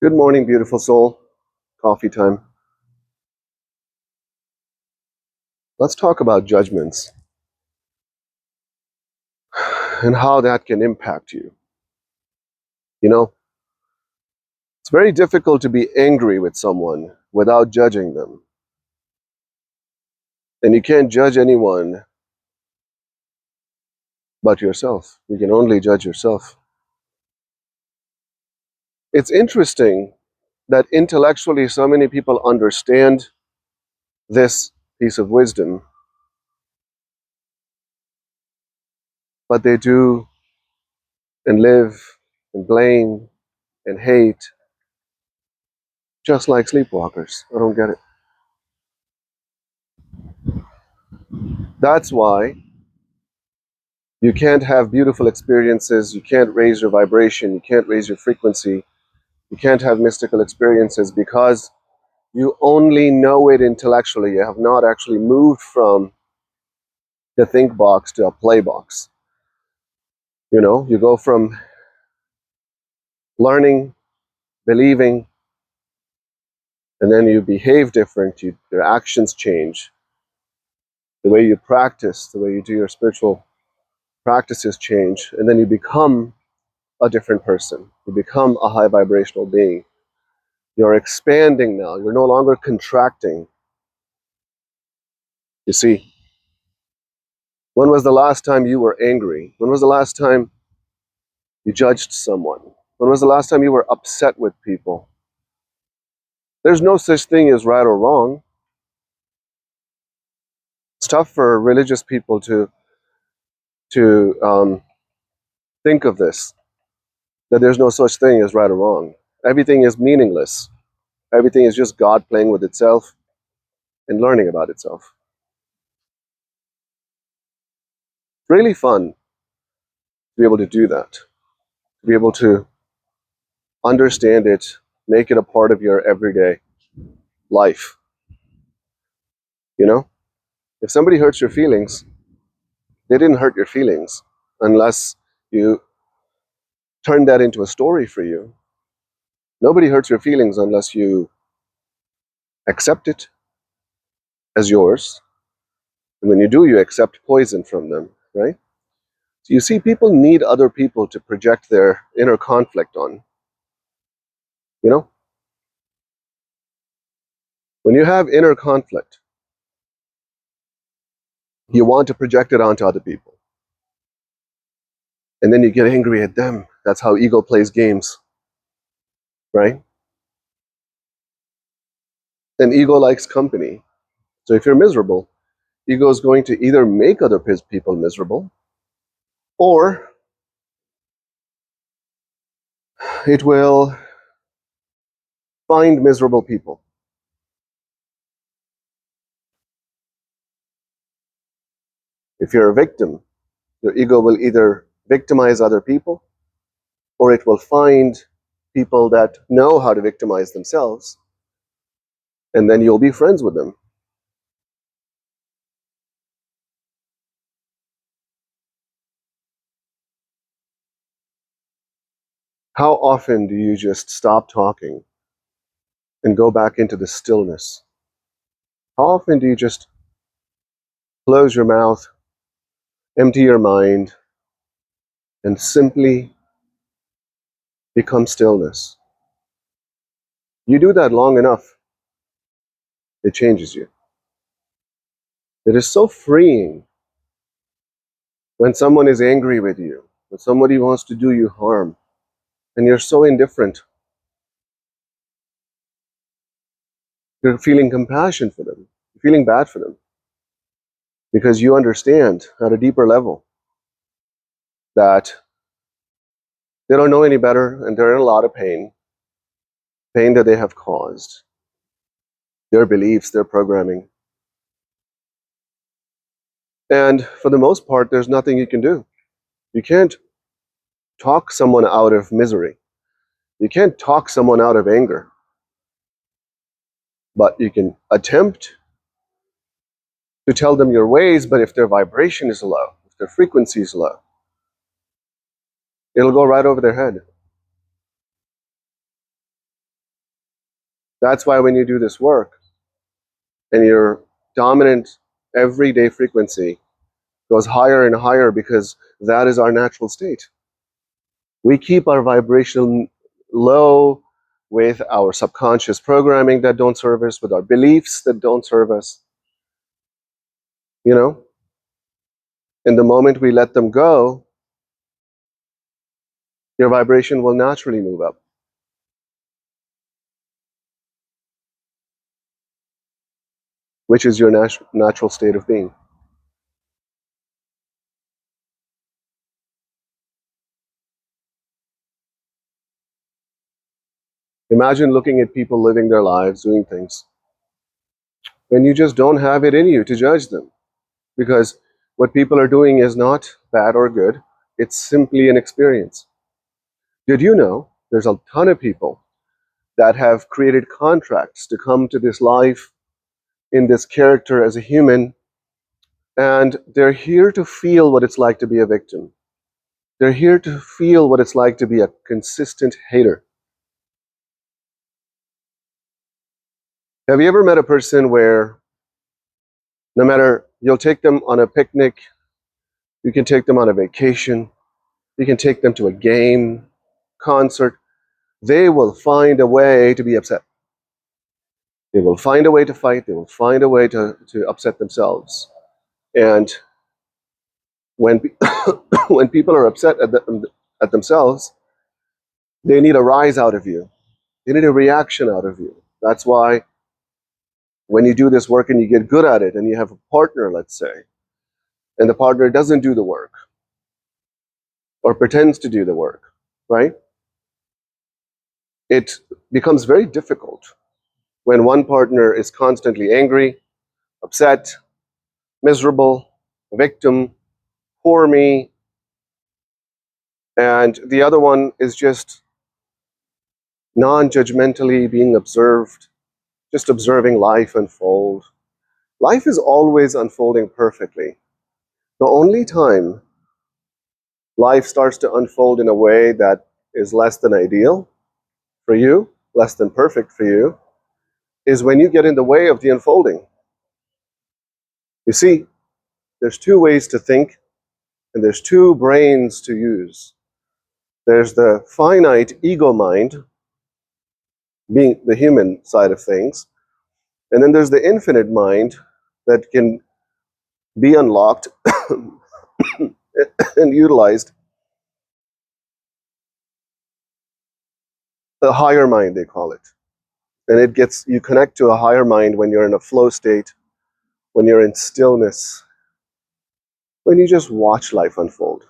Good morning, beautiful soul. Coffee time. Let's talk about judgments and how that can impact you. You know, it's very difficult to be angry with someone without judging them. And you can't judge anyone but yourself. You can only judge yourself. It's interesting that intellectually so many people understand this piece of wisdom, but they do and live and blame and hate just like sleepwalkers. I don't get it. That's why you can't have beautiful experiences, you can't raise your vibration, you can't raise your frequency, you can't have mystical experiences because you only know it intellectually. You have not actually moved from the think box to a play box. You go from learning, believing, and then you behave different, your actions change. The way you practice, the way you do your spiritual practices change, and then you become a different person. You become a high vibrational being. You're expanding now. You're no longer contracting. You see, when was the last time you were angry? When was the last time you judged someone? When was the last time you were upset with people? There's no such thing as right or wrong. It's tough for religious people to think of this, that there's no such thing as right or wrong. Everything is meaningless. Everything is just God playing with itself and learning about itself. It's really fun to be able to do that, to be able to understand it, make it a part of your everyday life. You know, if somebody hurts your feelings, they didn't hurt your feelings unless you turn that into a story for you. Nobody hurts your feelings unless you accept it as yours. And when you do, you accept poison from them, right? So you see, people need other people to project their inner conflict on. You know, when you have inner conflict, you want to project it onto other people. And then you get angry at them. That's how ego plays games, right? And ego likes company. So if you're miserable, ego is going to either make other people miserable, or it will find miserable people. If you're a victim, your ego will either victimize other people, or it will find people that know how to victimize themselves, and then you'll be friends with them. How often do you just stop talking and go back into the stillness? How often do you just close your mouth, empty your mind, and simply become stillness? You do that long enough, it changes you. It is so freeing when someone is angry with you, when somebody wants to do you harm, and you're so indifferent. You're feeling compassion for them, you're feeling bad for them, because you understand at a deeper level that they don't know any better and they're in a lot of pain, pain that they have caused, their beliefs, their programming. And for the most part, there's nothing you can do. You can't talk someone out of misery. You can't talk someone out of anger. But you can attempt to tell them your ways, but if their vibration is low, if their frequency is low, it'll go right over their head. That's why when you do this work and your dominant everyday frequency goes higher and higher, because that is our natural state. We keep our vibration low with our subconscious programming that don't serve us, with our beliefs that don't serve us. You know, and the moment we let them go, your vibration will naturally move up, which is your natural state of being. Imagine looking at people living their lives, doing things, and you just don't have it in you to judge them, because what people are doing is not bad or good. It's simply an experience. Did you know there's a ton of people that have created contracts to come to this life in this character as a human, and they're here to feel what it's like to be a victim. They're here to feel what it's like to be a consistent hater. Have you ever met a person where no matter, you'll take them on a picnic, you can take them on a vacation, you can take them to a game, concert, they will find a way to be upset. They will find a way to fight, they will find a way to upset themselves. And when, when people are upset at themselves, they need a rise out of you. They need a reaction out of you. That's why when you do this work and you get good at it and you have a partner, let's say, and the partner doesn't do the work or pretends to do the work, right? It becomes very difficult when one partner is constantly angry, upset, miserable, victim, poor me, and the other one is just non-judgmentally being observed, just observing life unfold. Life is always unfolding perfectly. The only time life starts to unfold in a way that is less than ideal for you, less than perfect for you, is when you get in the way of the unfolding. You see, there's two ways to think, and there's two brains to use. There's the finite ego mind, being the human side of things, and then there's the infinite mind that can be unlocked and utilized. The higher mind, they call it. And it gets, you connect to a higher mind when you're in a flow state, when you're in stillness, when you just watch life unfold,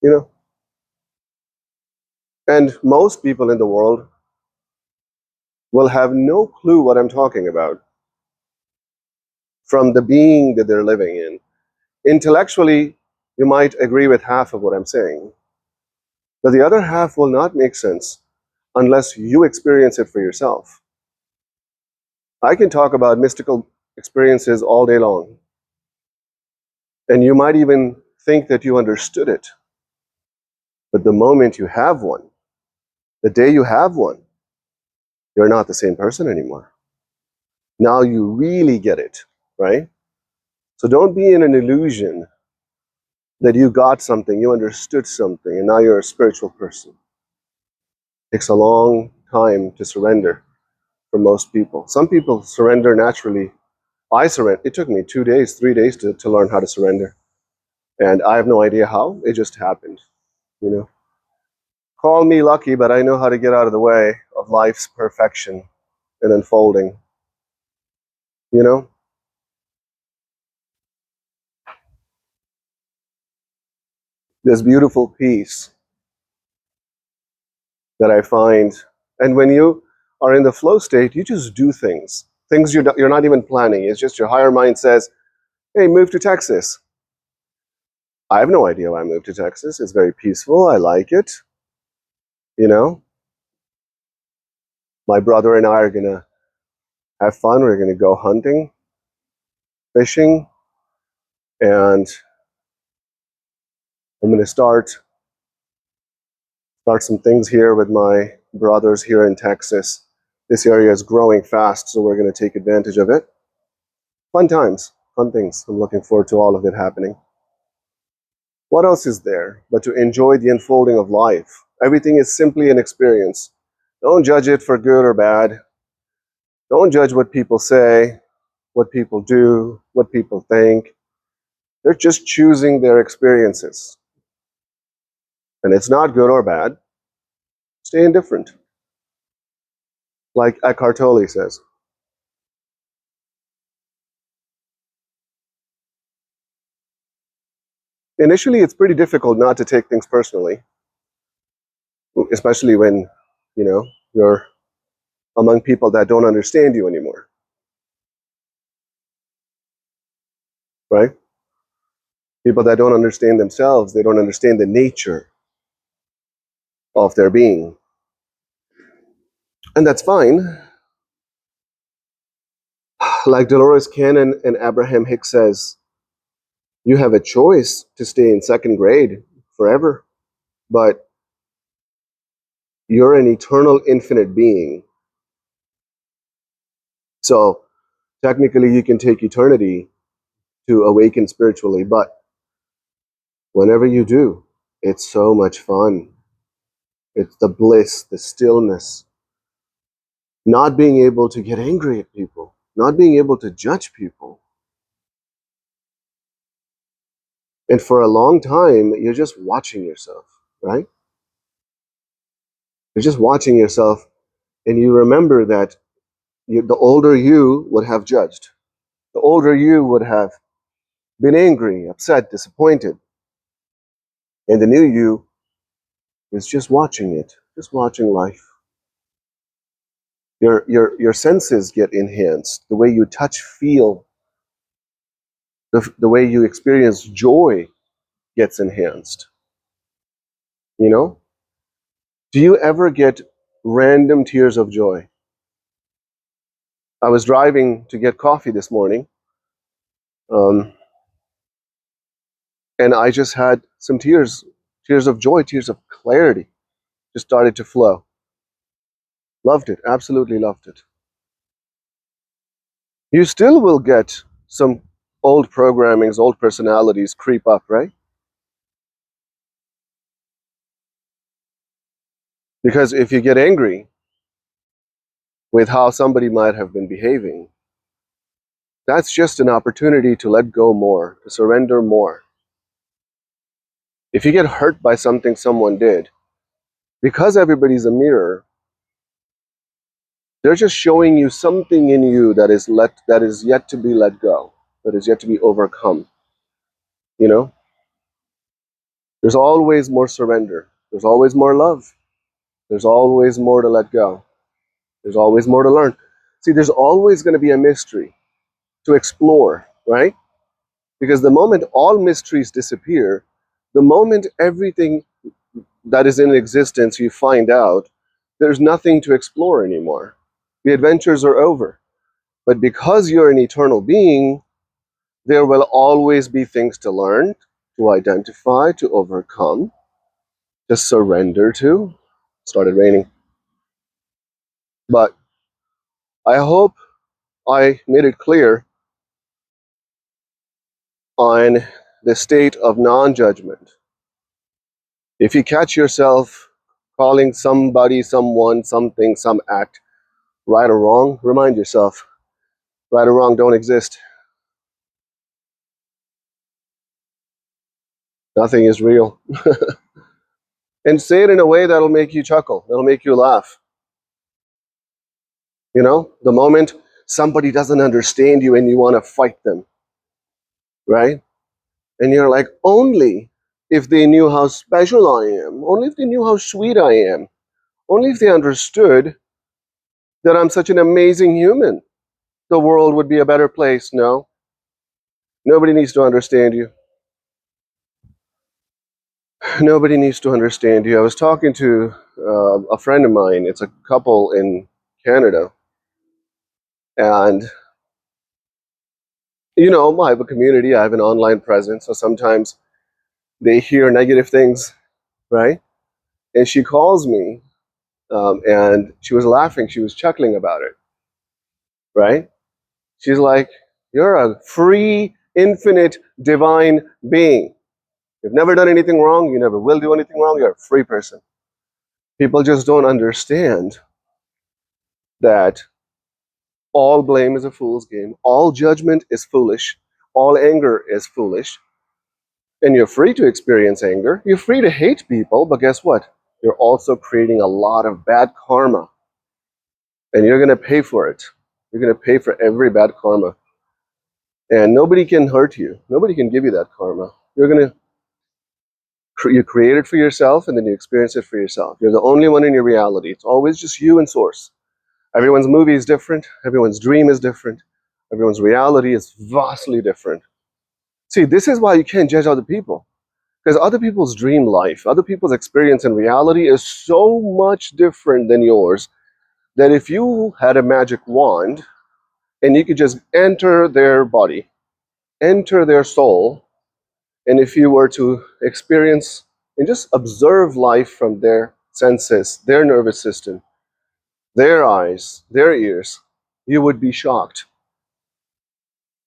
you know? And most people in the world will have no clue what I'm talking about from the being that they're living in. Intellectually, you might agree with half of what I'm saying, but the other half will not make sense unless you experience it for yourself. I can talk about mystical experiences all day long, and you might even think that you understood it. But the moment you have one, the day you have one, you're not the same person anymore. Now you really get it, right? So don't be in an illusion that you got something, you understood something, and now you're a spiritual person. It takes a long time to surrender for most people. Some people surrender naturally. I surrender. It took me 2 days, 3 days to learn how to surrender. And I have no idea how. It just happened, you know. Call me lucky, but I know how to get out of the way of life's perfection and unfolding, you know. This beautiful peace that I find. And when you are in the flow state, you just do things you're not even planning. It's just your higher mind says, hey, move to Texas. I have no idea why I moved to Texas. It's very peaceful. I like it. You know, my brother and I are going to have fun. We're going to go hunting, fishing, and I'm going to start some things here with my brothers here in Texas. This area is growing fast, so we're going to take advantage of it. Fun times, fun things. I'm looking forward to all of it happening. What else is there but to enjoy the unfolding of life? Everything is simply an experience. Don't judge it for good or bad. Don't judge what people say, what people do, what people think. They're just choosing their experiences. And it's not good or bad. Stay indifferent. Like Eckhart Tolle says. Initially, it's pretty difficult not to take things personally, especially when, you're among people that don't understand you anymore, right? People that don't understand themselves, they don't understand the nature of their being. And that's fine. Like Dolores Cannon and Abraham Hicks says, you have a choice to stay in second grade forever, but you're an eternal, infinite being. So technically, you can take eternity to awaken spiritually, but whenever you do, it's so much fun. It's the bliss, the stillness, not being able to get angry at people, not being able to judge people. And for a long time, you're just watching yourself, right? You're just watching yourself, and you remember that the older you would have judged, the older you would have been angry, upset, disappointed. And the new you is just watching it, just watching life. Your senses get enhanced. The way you touch, feel, the way you experience joy gets enhanced. You know? Do you ever get random tears of joy? I was driving to get coffee this morning, um, and I just had some tears of joy, tears of clarity just started to flow. Loved it, absolutely loved it. You still will get some old programmings, old personalities creep up, right? Because if you get angry with how somebody might have been behaving, that's just an opportunity to let go more, to surrender more. If you get hurt by something someone did, because everybody's a mirror, they're just showing you something in you that is yet to be let go, that is yet to be overcome. You know? There's always more surrender. There's always more love. There's always more to let go. There's always more to learn. See, there's always going to be a mystery to explore, right? Because the moment all mysteries disappear, the moment everything that is in existence you find out, there's nothing to explore anymore. The adventures are over. But because you're an eternal being, there will always be things to learn, to identify, to overcome, to surrender to. It started raining. But I hope I made it clear on the state of non-judgment. If you catch yourself calling somebody, someone, something, some act right or wrong, remind yourself, right or wrong don't exist. Nothing is real. And say it in a way that'll make you chuckle, that'll make you laugh. You know, the moment somebody doesn't understand you and you want to fight them, right? And you're like, only if they knew how special I am, only if they knew how sweet I am, only if they understood that I'm such an amazing human, the world would be a better place. No, nobody needs to understand you. Nobody needs to understand you. I was talking to a friend of mine. It's a couple in Canada. And, I have a community, I have an online presence. So sometimes they hear negative things, right? And she calls me and she was laughing. She was chuckling about it, right? She's like, "You're a free, infinite, divine being. You've never done anything wrong. You never will do anything wrong. You're a free person." People just don't understand that all blame is a fool's game. All judgment is foolish. All anger is foolish. And you're free to experience anger. You're free to hate people, but guess what? You're also creating a lot of bad karma. And you're going to pay for it. You're going to pay for every bad karma. And nobody can hurt you. Nobody can give you that karma. You create it for yourself and then you experience it for yourself. You're the only one in your reality. It's always just you and source. Everyone's movie is different. Everyone's dream is different. Everyone's reality is vastly different. See, this is why you can't judge other people. Because other people's dream life, other people's experience in reality is so much different than yours that if you had a magic wand and you could just enter their body, enter their soul, and if you were to experience and just observe life from their senses, their nervous system, their eyes, their ears, you would be shocked.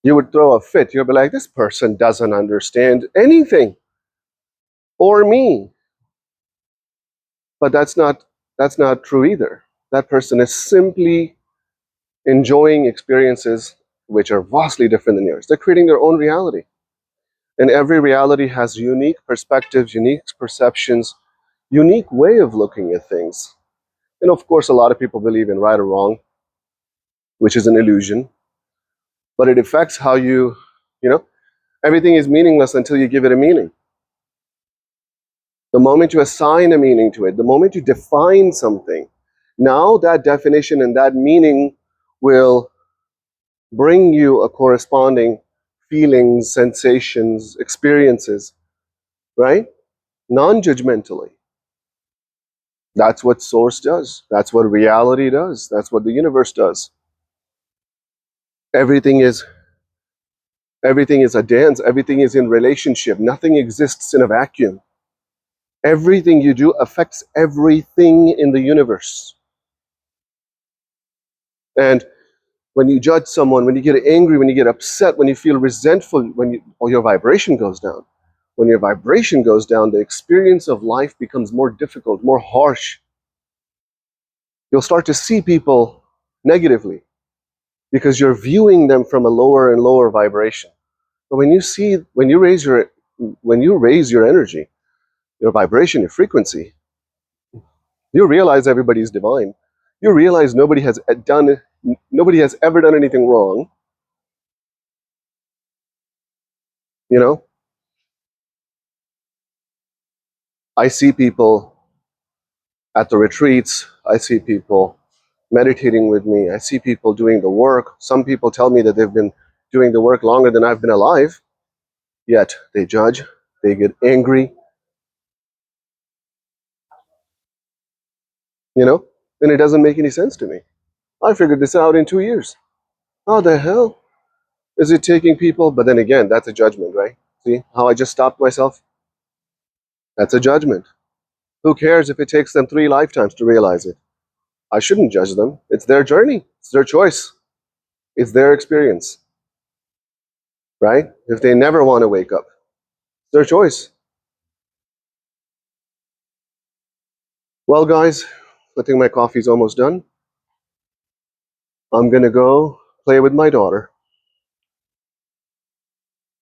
You would throw a fit. You'd be like, this person doesn't understand anything or me. But that's not true either. That person is simply enjoying experiences which are vastly different than yours. They're creating their own reality. And every reality has unique perspectives, unique perceptions, unique way of looking at things. And of course, a lot of people believe in right or wrong, which is an illusion. But it affects how you know, everything is meaningless until you give it a meaning. The moment you assign a meaning to it, the moment you define something, now that definition and that meaning will bring you a corresponding feelings, sensations, experiences, right? Non-judgmentally. That's what source does. That's what reality does. That's what the universe does. Everything is everything is a dance. Everything is in relationship. Nothing exists in a vacuum. Everything you do affects everything in the universe. And when you judge someone, when you get angry, when you get upset, when you feel resentful, or your vibration goes down. When your vibration goes down, the experience of life becomes more difficult, more harsh. You'll start to see people negatively because you're viewing them from a lower and lower vibration. But when you raise your energy, your vibration, your frequency, you realize everybody's divine. You realize nobody has ever done anything wrong. You know, I see people at the retreats. I see people meditating with me. I see people doing the work. Some people tell me that they've been doing the work longer than I've been alive, yet they judge, they get angry, you know, and it doesn't make any sense to me. I figured this out in 2 years. How the hell is it taking people? But then again, that's a judgment, right? See how I just stopped myself? That's a judgment. Who cares if it takes them 3 lifetimes to realize it? I shouldn't judge them. It's their journey, it's their choice, it's their experience, right? If they never want to wake up, it's their choice. Well, guys, I think my coffee's almost done. I'm gonna go play with my daughter.